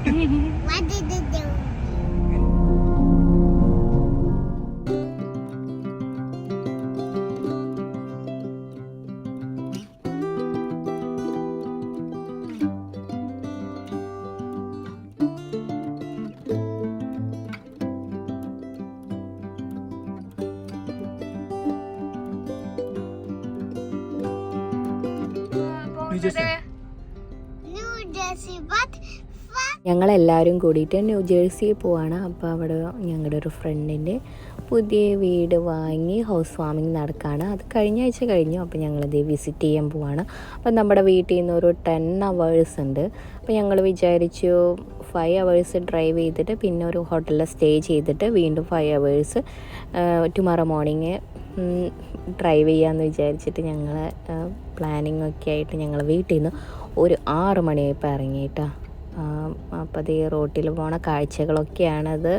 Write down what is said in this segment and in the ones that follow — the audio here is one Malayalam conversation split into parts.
What did you do? New Jersey, but ഞങ്ങളെല്ലാവരും കൂടിയിട്ട് ന്യൂജേഴ്സിയിൽ പോവാണ്. അപ്പോൾ അവിടെ ഞങ്ങളുടെ ഒരു ഫ്രണ്ടിൻ്റെ പുതിയ വീട് വാങ്ങി ഹൗസ് വാമിങ് നടക്കുകയാണ്. അത് കഴിഞ്ഞ ആഴ്ച കഴിഞ്ഞു. അപ്പോൾ ഞങ്ങളത് വിസിറ്റ് ചെയ്യാൻ പോവാണ്. അപ്പോൾ നമ്മുടെ വീട്ടിൽ നിന്ന് ഒരു 10 hours ഉണ്ട്. അപ്പോൾ ഞങ്ങൾ വിചാരിച്ചു 5 hours ഡ്രൈവ് ചെയ്തിട്ട് പിന്നെ ഒരു ഹോട്ടലിൽ സ്റ്റേ ചെയ്തിട്ട് വീണ്ടും 5 hours ടുമാറോ മോർണിംഗ് ഡ്രൈവ് ചെയ്യാമെന്ന് വിചാരിച്ചിട്ട് ഞങ്ങൾ പ്ലാനിങ് ഒക്കെ ആയിട്ട് ഞങ്ങൾ വീട്ടിൽ നിന്ന് ഒരു 6 മണിയായപ്പോൾ ഇറങ്ങിയിട്ടാ. അപ്പോൾ അത് ഈ റോട്ടിൽ പോണ കാഴ്ചകളൊക്കെയാണത്.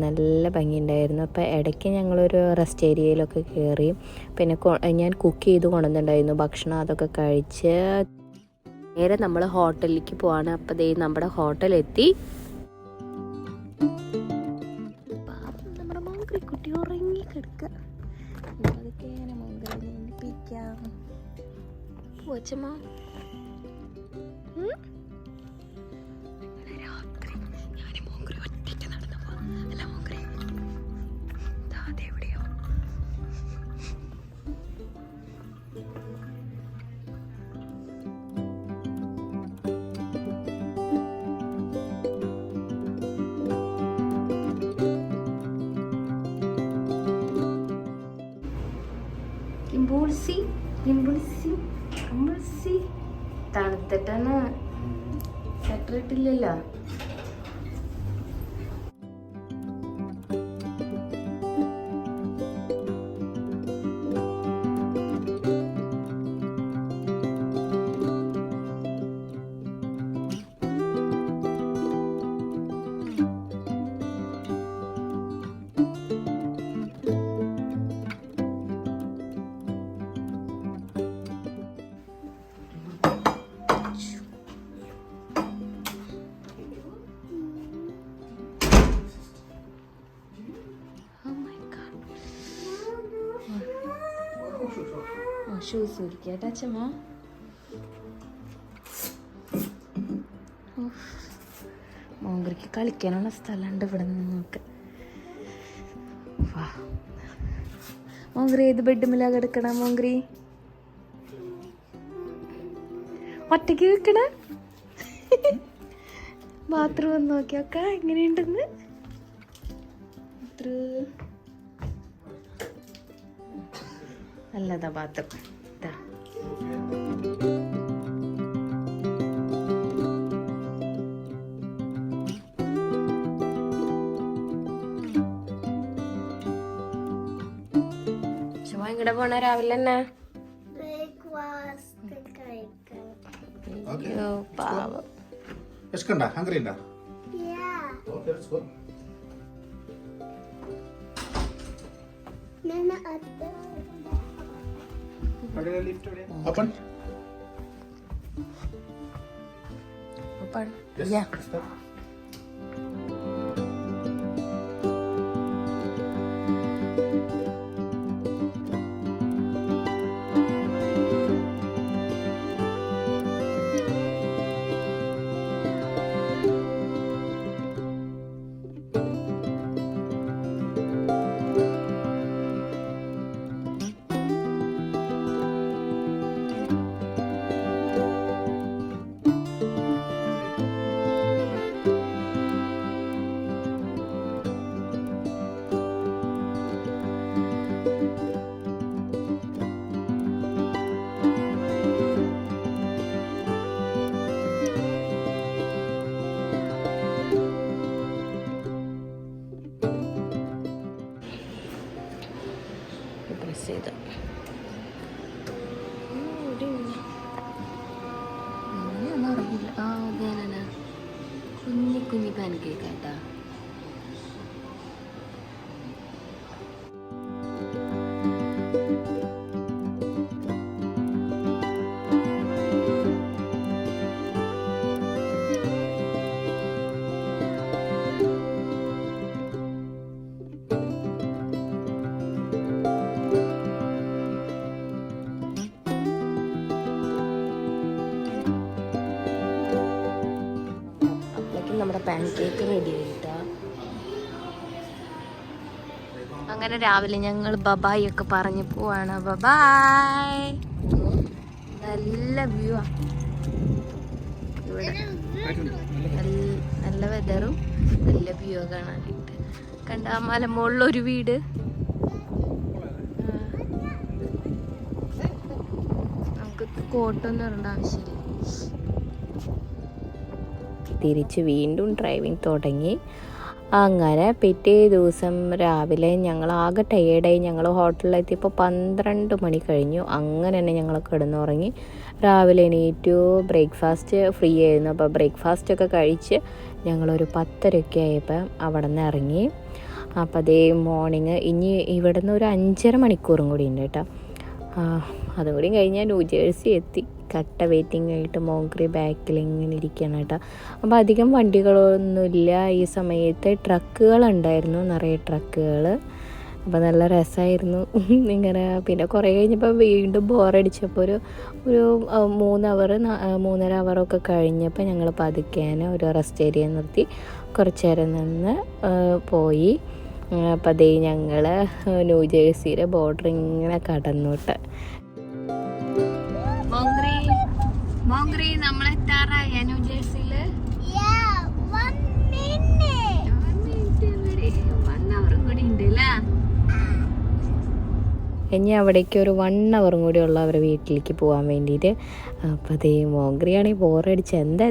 നല്ല ഭംഗിയുണ്ടായിരുന്നു. അപ്പോൾ ഇടയ്ക്ക് ഞങ്ങളൊരു റെസ്റ്റ് ഏരിയയിലൊക്കെ കയറി. പിന്നെ ഞാൻ കുക്ക് ചെയ്ത് കൊണ്ടുവന്നിട്ടുണ്ടായിരുന്നു ഭക്ഷണം. അതൊക്കെ കഴിച്ച് നേരെ നമ്മൾ ഹോട്ടലിലേക്ക് പോവാണ്. അപ്പോൾ ദേ നമ്മുടെ ഹോട്ടലെത്തി. നമ്മുടെ മോങ്കുട്ടി ഉറങ്ങി കിടക്കുക. അതൊക്കെ ഇങ്ങനെ മോങ്കറി എണ്ണിപ്പിക്കാം. പോച്ചമ്മ രാത്രി ഞാൻ മോങ്കറി ഒറ്റയ്ക്ക് നടന്നപ്പോ അല്ല മോങ്കറി അതെവിടെയോ ഇമ്പുൾസി തണുത്തിട്ടാണ് സെറ്റർ ഇട്ടില്ലല്ലോ. ഷൂസ് ഊരിക്കട്ടെ അച്ഛമ്മ. മോങ്കരിക്ക് കളിക്കാനുള്ള സ്ഥലമുണ്ട് ഇവിടെ നിന്ന് നോക്ക്. വാ മോങ്കറി ഏത് ബെഡ്മിലാ കിടക്കണ? മോങ്കറി ഒറ്റയ്ക്ക് വെക്കണ? ബാത്റൂം ഒന്ന് നോക്കിയൊക്കെ എങ്ങനെയുണ്ടെന്ന്. നല്ലതാ ബാത്റൂം. ചുമ്മാ ഇങ്ങടെ പോണ രാവിലെ തന്നെ. അയ്യോ പാവം. വിശക്കണ്ട? ഹംഗ്രി ഉണ്ടോ? yeah. Open. Open. Yes. Yeah. Start. Press ചെയ്ത് അറിയില്ല. ആ അതെ കുഞ്ഞി കുഞ്ഞി പാൻ കേക്ക് ആയിട്ടാ. നമ്മുടെ പാൻ കേക്ക് റെഡി ആയിട്ടാ. അങ്ങനെ രാവിലെ ഞങ്ങൾ ബബായ് ഒക്കെ പറഞ്ഞു പോവാണ്. ബബായ്. നല്ല വ്യൂ ആ ഇവിടെ, നല്ല വെതറും നല്ല വ്യൂ കാണാനായിട്ട്. കണ്ട മലമുകളിലൊരു വീട്. നമുക്ക് കോട്ടൊന്നും ഇടേണ്ട ആവശ്യമില്ല. തിരിച്ച് വീണ്ടും ഡ്രൈവിംഗ് തുടങ്ങി. അങ്ങനെ പിറ്റേ ദിവസം രാവിലെ ഞങ്ങൾ ആകെ ടയേർഡായി. ഞങ്ങൾ ഹോട്ടലിലെത്തിയപ്പോൾ 12 മണി കഴിഞ്ഞു. അങ്ങനെ തന്നെ ഞങ്ങൾ കിടന്നുറങ്ങി. രാവിലെ എണീറ്റു. ബ്രേക്ക്ഫാസ്റ്റ് ഫ്രീ ആയിരുന്നു. അപ്പോൾ ബ്രേക്ക്ഫാസ്റ്റൊക്കെ കഴിച്ച് ഞങ്ങളൊരു 10:30 ആയപ്പോൾ അവിടെ നിന്ന് ഇറങ്ങി. അപ്പോൾ അതേ മോർണിംഗ് ഇനി ഇവിടെ നിന്ന് ഒരു 5.5 മണിക്കൂറും കൂടി ഉണ്ട് കേട്ടോ. അതും കൂടി കഴിഞ്ഞാൽ ന്യൂജേഴ്സി എത്തി. കട്ട വെയിറ്റിംഗ് ആയിട്ട് മോങ്ക്രി ബാക്കിൽ ഇങ്ങനെ ഇരിക്കുകയാണ് കേട്ടോ. അപ്പോൾ അധികം വണ്ടികളൊന്നുമില്ല ഈ സമയത്ത്. ട്രക്കുകളുണ്ടായിരുന്നു, നിറയെ ട്രക്കുകൾ. അപ്പോൾ നല്ല രസമായിരുന്നു ഇങ്ങനെ. പിന്നെ കുറേ കഴിഞ്ഞപ്പോൾ വീണ്ടും ബോറടിച്ചപ്പോൾ ഒരു 3-3.5 അവറൊക്കെ കഴിഞ്ഞപ്പോൾ ഞങ്ങൾ പതുക്കേനെ ഒരു റെസ്റ്റ് ഏരിയ നിർത്തി കുറച്ച് നേരം നിന്ന് പോയി. അപ്പം അതേ ഞങ്ങൾ ന്യൂജേഴ്സിയുടെ ബോർഡർ ഇങ്ങനെ കടന്നുട്ട്. മോങ്ക്രി നമ്മളെത്താറായ ന്യൂജേഴ്സിയിൽ 1 അവറും കൂടി ഉണ്ട് അല്ലേ. ഇനി അവിടേക്ക് ഒരു 1 അവറും കൂടി ഉള്ള അവരുടെ വീട്ടിലേക്ക് പോകാൻ വേണ്ടിയിട്ട്. അപ്പോൾ അതേ മോങ്ക്രിയാണെങ്കിൽ ബോറടിച്ച് എന്താ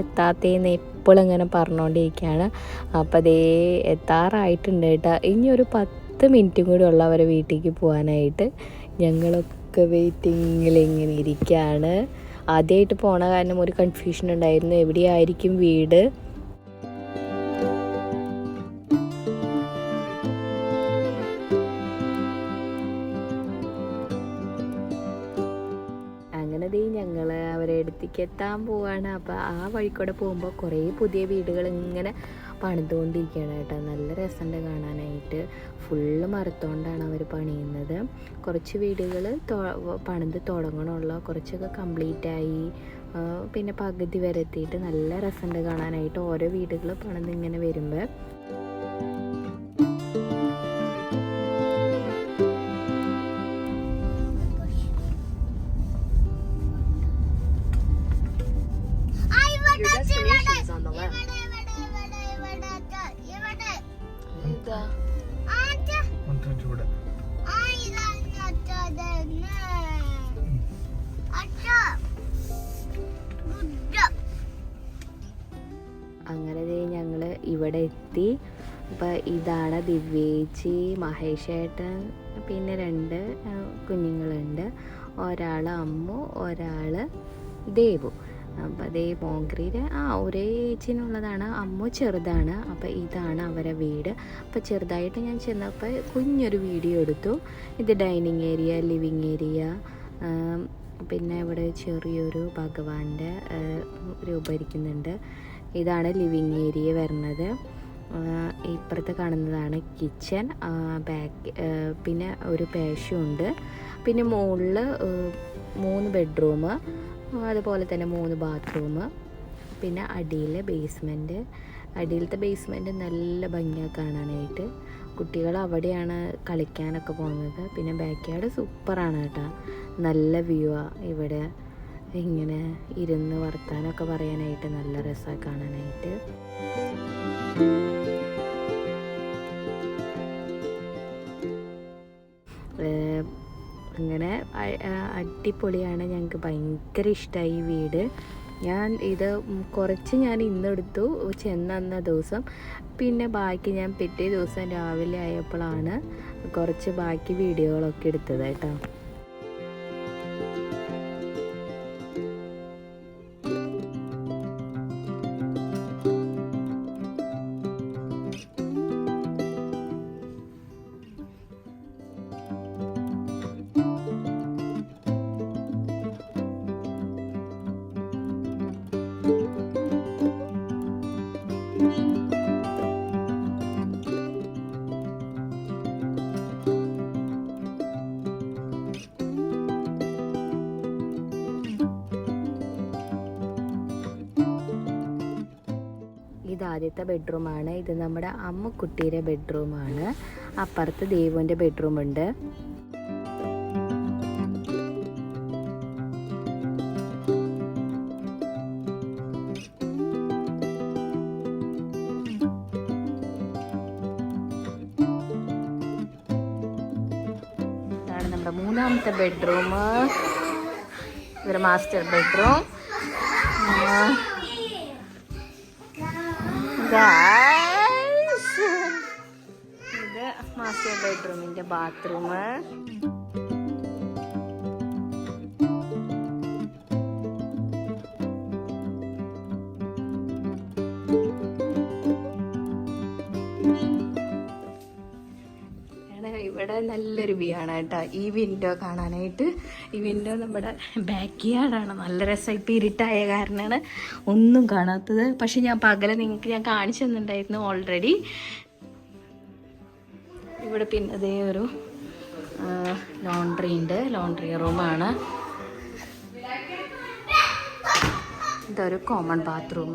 എത്താത്തേന്ന് എപ്പോഴും ഇങ്ങനെ പറഞ്ഞുകൊണ്ടിരിക്കുകയാണ്. അപ്പോൾ അതേ എത്താറായിട്ടുണ്ട് കേട്ടോ. ഇനി ഒരു 10 മിനിറ്റും കൂടി ഉള്ള അവരുടെ വീട്ടിലേക്ക് പോകാനായിട്ട്. ഞങ്ങളൊക്കെ വെയിറ്റിങ്ങിൽ ഇങ്ങനെ ഇരിക്കുകയാണ്. ആദ്യമായിട്ട് പോണ കാരണം ഒരു കൺഫ്യൂഷൻ ഉണ്ടായിരുന്നു, എവിടെയായിരിക്കും വീട്. ഞങ്ങൾ അവരെ അടുത്തേക്ക് എത്താൻ പോവാണ്. അപ്പോൾ ആ വഴിക്കൂടെ പോകുമ്പോൾ കുറേ പുതിയ വീടുകൾ ഇങ്ങനെ പണിതുകൊണ്ടിരിക്കുകയാണ് കേട്ടോ. നല്ല രസമുണ്ട് കാണാനായിട്ട്. ഫുള്ള് മരത്തോണ്ടാണ് അവർ പണിയുന്നത്. കുറച്ച് വീടുകൾ പണിത് തുടങ്ങണമുള്ള, കുറച്ചൊക്കെ കംപ്ലീറ്റായി. പിന്നെ പകുതി വരെ എത്തിയിട്ട് നല്ല രസമുണ്ട് കാണാനായിട്ട്. ഓരോ വീടുകൾ പണിത് ഇങ്ങനെ വരുമ്പോൾ അങ്ങനെ ഞങ്ങൾ ഇവിടെ എത്തി. അപ്പോൾ ഇതാണ് ദിവ്യേച്ചി, മഹേഷേട്ടൻ, പിന്നെ 2 കുഞ്ഞുങ്ങളുണ്ട്. ഒരാൾ അമ്മു, ഒരാൾ ദേവു. അപ്പോൾ അതേ മോങ്ക്രിയുടെ ഒരേ ഏജിനുള്ളതാണ്. അമ്മു ചെറുതാണ്. അപ്പോൾ ഇതാണ് അവരെ വീട്. അപ്പോൾ ചെറുതായിട്ട് ഞാൻ ചെന്നപ്പോൾ കുഞ്ഞൊരു വീഡിയോ എടുത്തു. ഇത് ഡൈനിങ് ഏരിയ, ലിവിങ് ഏരിയ, പിന്നെ ഇവിടെ ചെറിയൊരു ഭഗവാന്റെ രൂപം ഇരിക്കുന്നുണ്ട്. ഇതാണ് ലിവിങ് ഏരിയ വരുന്നത്. ഇപ്പുറത്ത് കാണുന്നതാണ് കിച്ചൺ. ബാക്ക് പിന്നെ ഒരു പേശുണ്ട്. പിന്നെ മുകളിൽ 3 ബെഡ്റൂം, അതുപോലെ തന്നെ 3 ബാത്റൂം. പിന്നെ അടിയിൽ ബേസ്മെൻറ്റ്. അടിയിലത്തെ ബേസ്മെൻറ്റ് നല്ല ഭംഗിയാണ് കാണാനായിട്ട്. കുട്ടികൾ അവിടെയാണ് കളിക്കാനൊക്കെ പോകുന്നത്. പിന്നെ ബാക്ക് യാർഡ് സൂപ്പറാണ് കേട്ടോ. നല്ല വ്യൂ ആണ് ഇവിടെ. ഇങ്ങനെ ഇരുന്ന് വർത്താനമൊക്കെ പറയാനായിട്ട് നല്ല രസമാണ് കാണാനായിട്ട്. അങ്ങനെ അടിപൊളിയാണ്. ഞങ്ങൾക്ക് ഭയങ്കര ഇഷ്ടമായി ഈ വീട്. കുറച്ച് ഞാൻ ഇന്നെടുത്തു ചെന്ന ദിവസം. പിന്നെ ബാക്കി ഞാൻ പിറ്റേ ദിവസം രാവിലെ ആയപ്പോഴാണ് കുറച്ച് ബാക്കി വീഡിയോകളൊക്കെ എടുത്തത് കേട്ടോ. ഇത് ആദ്യത്തെ ബെഡ്റൂമാണ്. ഇത് നമ്മുടെ അമ്മുക്കുട്ടിയുടെ ബെഡ്റൂമാണ്. അപ്പുറത്ത് ദേവുവിൻ്റെ ബെഡ്റൂമുണ്ട്. ഇതാണ് നമ്മുടെ മൂന്നാമത്തെ ബെഡ്റൂം. ഇതൊരു മാസ്റ്റർ ബെഡ്റൂം. ഇത് മാസ്റ്റർ ബെഡ്റൂമിൻ്റെ ബാത്റൂം. ഇവിടെ നല്ലൊരു വ്യൂ ആണ് കേട്ടോ ഈ വിൻഡോ കാണാനായിട്ട്. ഈ വിൻഡോ നമ്മുടെ ബാക്ക് യാർഡാണ്. നല്ല രസം. ഇപ്പം ഇരുട്ടായ കാരണമാണ് ഒന്നും കാണാത്തത്. പക്ഷെ ഞാൻ പകല് നിങ്ങൾക്ക് ഞാൻ കാണിച്ചു തന്നിട്ടുണ്ടായിരുന്നു ഓൾറെഡി. ഇവിടെ പിന്നെ അതേ ഒരു ലോണ്ട്രി ഉണ്ട്. ലോണ്ട്രി റൂമാണ്. ഇതൊരു കോമൺ ബാത്റൂം.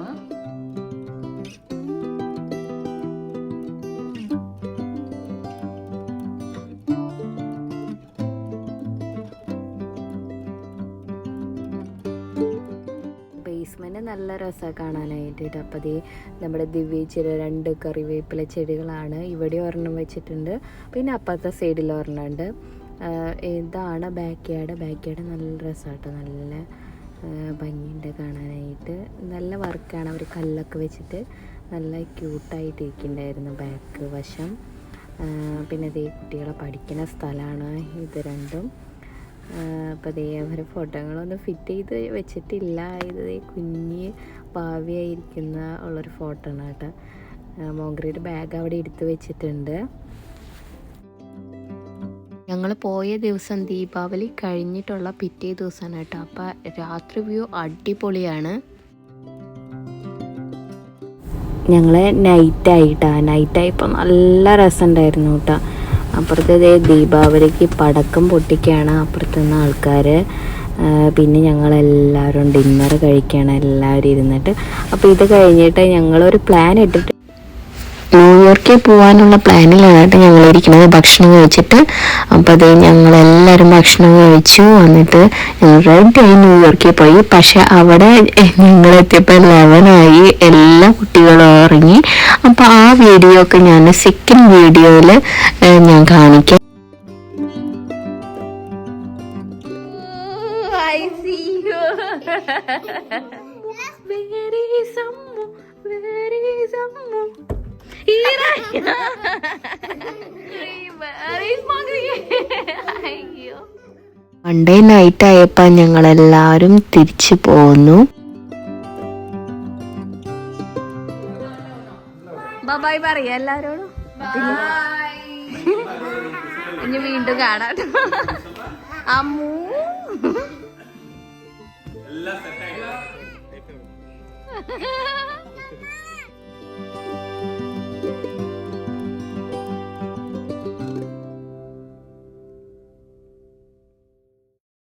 ബേസ്മെൻറ്റ് നല്ല രസമാണ് കാണാനായിട്ട്. അപ്പോൾ അതേ നമ്മുടെ ദിവ്യച്ചിര 2 കറിവേപ്പില ചെടികളാണ്. ഇവിടെ ഒരെണ്ണം വെച്ചിട്ടുണ്ട്, പിന്നെ അപ്പുറത്തെ സൈഡിൽ ഒരെണ്ണമുണ്ട്. ഇതാണ് ബാക്ക് യാർഡ്. ബാക്ക് യാർഡ് നല്ല രസമാട്ടോ. നല്ല ഭംഗിയുണ്ട് കാണാനായിട്ട്. നല്ല വർക്കാണ്. അവർ കല്ലൊക്കെ വെച്ചിട്ട് നല്ല ക്യൂട്ടായിട്ട് ഇരിക്കുന്നുണ്ടായിരുന്നു ബാക്ക് വശം. പിന്നെ അതേ കുട്ടികളെ പഠിക്കുന്ന സ്ഥലമാണ് ഇത് രണ്ടും. അപ്പോൾ അതേ അവർ ഫോട്ടോകളൊന്നും ഫിറ്റ് ചെയ്ത് വെച്ചിട്ടില്ല. ഇത് കുഞ്ഞ് ഭാവിയായിരിക്കുന്ന ഉള്ളൊരു ഫോട്ടോ ആണ് കേട്ടോ. മോഗ്രയുടെ ബാഗ് അവിടെ എടുത്ത് വെച്ചിട്ടുണ്ട്. ഞങ്ങൾ പോയ ദിവസം ദീപാവലി കഴിഞ്ഞിട്ടുള്ള പിറ്റേ ദിവസമാണ് കേട്ടോ. അപ്പോൾ രാത്രി വ്യൂ അടിപൊളിയാണ്. ഞങ്ങൾ നൈറ്റായിപ്പോൾ നല്ല രസമുണ്ടായിരുന്നു കേട്ടോ. അപ്പുറത്തെ ദീപാവലിക്ക് പടക്കം പൊട്ടിക്കുകയാണ് അപ്പുറത്തുനിന്ന് ആൾക്കാർ. പിന്നെ ഞങ്ങളെല്ലാവരും ഡിന്നർ കഴിക്കുകയാണ് എല്ലാവരും ഇരുന്നിട്ട്. അപ്പോൾ ഇത് കഴിഞ്ഞിട്ട് ഞങ്ങളൊരു പ്ലാൻ ഇട്ടിട്ട് ന്യൂയോർക്കിൽ പോകാനുള്ള പ്ലാനിലാണ് കേട്ടോ ഞങ്ങളിരിക്കുന്നത്, ഭക്ഷണം കഴിച്ചിട്ട്. അപ്പോൾ അത് ഞങ്ങളെല്ലാവരും ഭക്ഷണം കഴിച്ചു. എന്നിട്ട് ഞങ്ങൾ റെഡിയായി ന്യൂയോർക്കിൽ പോയി. പക്ഷെ അവിടെ ഞങ്ങളെത്തിയപ്പോൾ 11 ആയി. എല്ലാ കുട്ടികളും ഇറങ്ങി. അപ്പോൾ ആ വീഡിയോ ഒക്കെ ഞാൻ സെക്കൻഡ് വീഡിയോയിൽ ഞാൻ കാണിക്കാം. മൺഡേ നൈറ്റ് ആയപ്പോൾ ഞങ്ങളെല്ലാവരും തിരിച്ചു പോന്നു. ബൈ പറയാ എല്ലാവരോടും. ഇനി വീണ്ടും കാണാം. അമ്മൂ